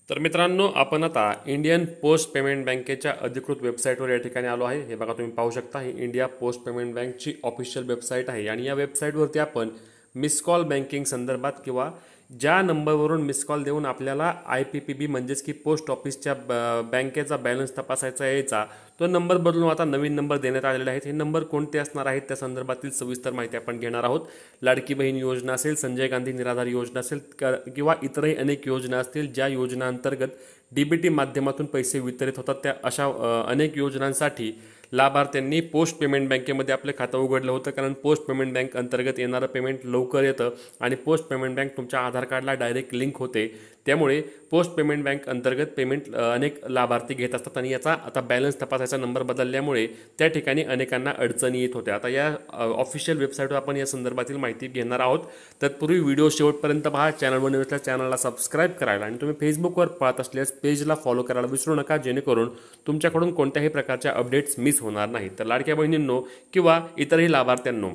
तर मित्रांनो, आपण आता इंडियन पोस्ट पेमेंट बँकेच्या अधिकृत वेबसाईटवर या ठिकाणी आलो आहे। हे बघा, तुम्ही पाहू शकता, ही इंडिया पोस्ट पेमेंट बँकची ऑफिशियल वेबसाईट आहे आणि या वेबसाईटवरती आपण मिस कॉल बँकिंग संदर्भात किंवा ज्या नंबरवरून मिस कॉल देऊन आपल्याला IPPB म्हणजेच की पोस्ट ऑफिसच्या बँकेचा बॅलन्स तपासायचा यायचा, तो नंबर बदलून आता नवीन नंबर देण्यात आलेले आहेत। हे नंबर कोणते असणार आहेत त्या संदर्भातील सविस्तर माहिती आपण घेणार आहोत। लाडकी बहीण योजना असेल, संजय गांधी निराधार योजना असेल किंवा इतरही अनेक योजना असतील, ज्या योजनांतर्गत DBT माध्यमातून पैसे वितरित होतात, त्या अशा अनेक योजनांसाठी लाभार्थ्यांनी पोस्ट पेमेंट बँकेमध्ये आपले खातं उघडलं होतं। कारण पोस्ट पेमेंट बँक अंतर्गत येणारं पेमेंट लवकर येतं आणि पोस्ट पेमेंट बँक तुमच्या आधार कार्डला डायरेक्ट लिंक होते, त्यामुळे पोस्ट पेमेंट बँक अंतर्गत पेमेंट अनेक लाभार्थी घेत असतात आणि याचा आता बॅलन्स तपासायचा नंबर बदलल्यामुळे त्या ठिकाणी अनेकांना अडचणी येत होत्या। आता या ऑफिशियल वेबसाईटवर आपण या संदर्भातील माहिती घेणार आहोत। तत्पूर्वी व्हिडिओ शेवटपर्यंत पहा। चॅनलवर नवीन असल्यास चॅनलला सबस्क्राईब करायला आणि तुम्ही फेसबुकवर पाहत असल्यास पेजला फॉलो करायला विसरू नका, जेणेकरून तुमच्याकडून कोणत्याही प्रकारच्या अपडेट्स मिस होणार नाही। तर लाडक्या बहिणींनो किंवा इतरही लाभार्थ्यांनो,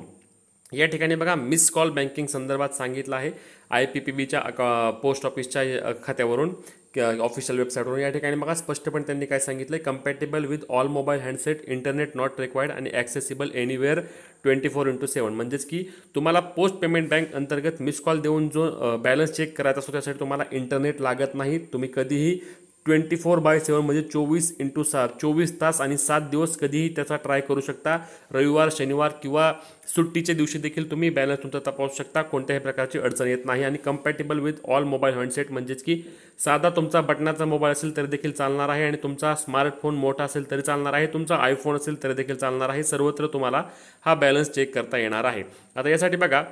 या ठिकाणी बघा, मिस कॉल बँकिंग संदर्भात सांगितलं आहे IPPBच्या पोस्ट ऑफिसच्या खात्यावरून ऑफिशियल वेबसाईटवरून। या ठिकाणी बघा, स्पष्टपणे त्यांनी काय सांगितलं, compatible with all mobile handset, internet not required आणि ॲक्सेसिबल एनिवेअर 24x7। म्हणजेच की तुम्हाला पोस्ट पेमेंट बँक अंतर्गत मिस कॉल देऊन जो बॅलन्स चेक करायचा असतो त्यासाठी तुम्हाला इंटरनेट लागत नाही। तुम्ही कधीही 24/7 म्हणजे 24x7 24 तास आणि 7 दिवस कधीही त्याचा ट्राय करू शकता। रविवार, शनिवार किंवा सुट्टीच्या दिवशी देखील तुम्ही बॅलन्स तुमचा तपासू शकता, कोणत्याही प्रकारची अडचण येत नाही। आणि compatible with all mobile handset म्हणजेच की साधा तुमचा बटनाचा मोबाईल असेल तरी देखील चालणार आहे आणि तुमचा स्मार्टफोन मोठा असेल तरी चालणार आहे, तुमचा आयफोन असेल तरी देखील चालणार आहे। सर्वत्र तुम्हाला हा बॅलन्स चेक करता येणार आहे। आता यासाठी बघा,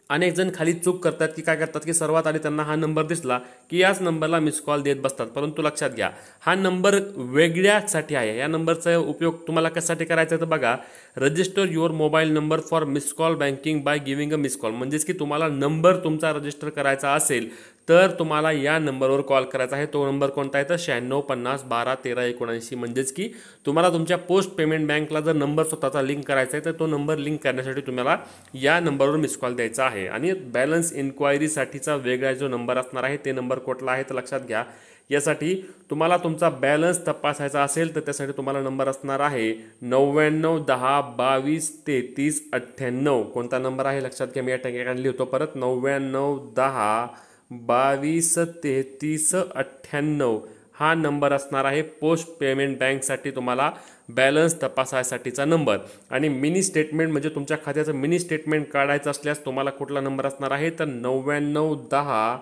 अनेक जण खाली चूक करतात की काय करतात की सर्वात आधी त्यांना हा नंबर दिसला की याच नंबरला मिस कॉल देत बसतात। परंतु लक्षात घ्या, हा नंबर वेगळ्यासाठी आहे। या नंबरचा उपयोग तुम्हाला कशासाठी करायचा आहे तर बघा, register your mobile number for miss call banking by giving a miss call. म्हणजेच की तुम्हाला नंबर तुमचा रजिस्टर करायचा असेल तर तुम्हाला या नंबरवर कॉल करायचा आहे। तो नंबर कोणता आहे तर 96 50 12 13 79। म्हणजेच की तुम्हाला तुमच्या पोस्ट पेमेंट बँकला जर नंबर स्वतःचा लिंक करायचा आहे तर तो नंबर लिंक करण्यासाठी तुम्हाला या नंबरवर मिस कॉल द्यायचा आहे। आणि बॅलन्स इन्क्वायरीसाठीचा वेगळा जो नंबर असणार आहे ते नंबर कुठला आहे तर लक्षात घ्या, यासाठी तुम्हाला तुमचा बॅलन्स तपासायचा असेल तर त्यासाठी तुम्हाला नंबर असणार आहे 99 10 22 33 98। कोणता नंबर आहे लक्षात घ्या, मी या ठिकाणी लिहितो परत, 99 10 22 33 98 हा नंबर असणार आहे पोस्ट पेमेंट बँकसाठी तुम्हाला बॅलन्स तपासायसाठीचा नंबर। आणि मिनी स्टेटमेंट म्हणजे तुमच्या खात्याचं मिनी स्टेटमेंट काढायचं असल्यास तुम्हाला कुठला नंबर असणार आहे तर 99 10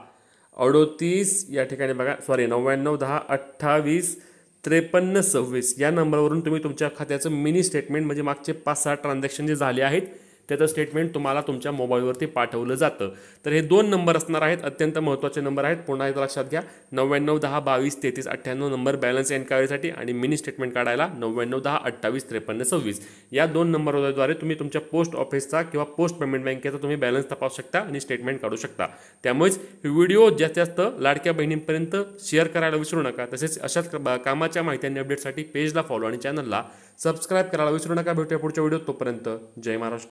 38 या ठिकाणी बघा, 99 10 28 53 26 या नंबरवरून तुम्ही तुमच्या खात्याचं मिनी स्टेटमेंट म्हणजे मागचे 5-6 ट्रान्झॅक्शन जे झाले आहेत त्याचं स्टेटमेंट तुम्हाला तुमच्या मोबाईलवरती पाठवलं जातं। तर हे दोन नंबर असणार आहेत, अत्यंत महत्त्वाचे नंबर आहेत। पुन्हा एकदा लक्षात घ्या, 99 10 22 33 98 नंबर बॅलन्स एन्क्वायरीसाठी आणि मिनी स्टेटमेंट काढायला 99 10 28 53 26 या दोन नंबरद्वारे तुम्ही तुमच्या पोस्ट ऑफिसचा किंवा पोस्ट पेमेंट बँकेचा तुम्ही बॅलन्स तपासू शकता आणि स्टेटमेंट काढू शकता। त्यामुळेच व्हिडिओ जास्तीत जास्त लाडक्या बहिणींपर्यंत शेअर करायला विसरू नका। तसेच अशाच कामाच्या माहिती आणि अपडेटसाठी पेजला फॉलो आणि चॅनलला सबस्क्राईब करायला विसरू नका। भेटूया पुढच्या व्हिडिओत, तोपर्यंत जय महाराष्ट्र।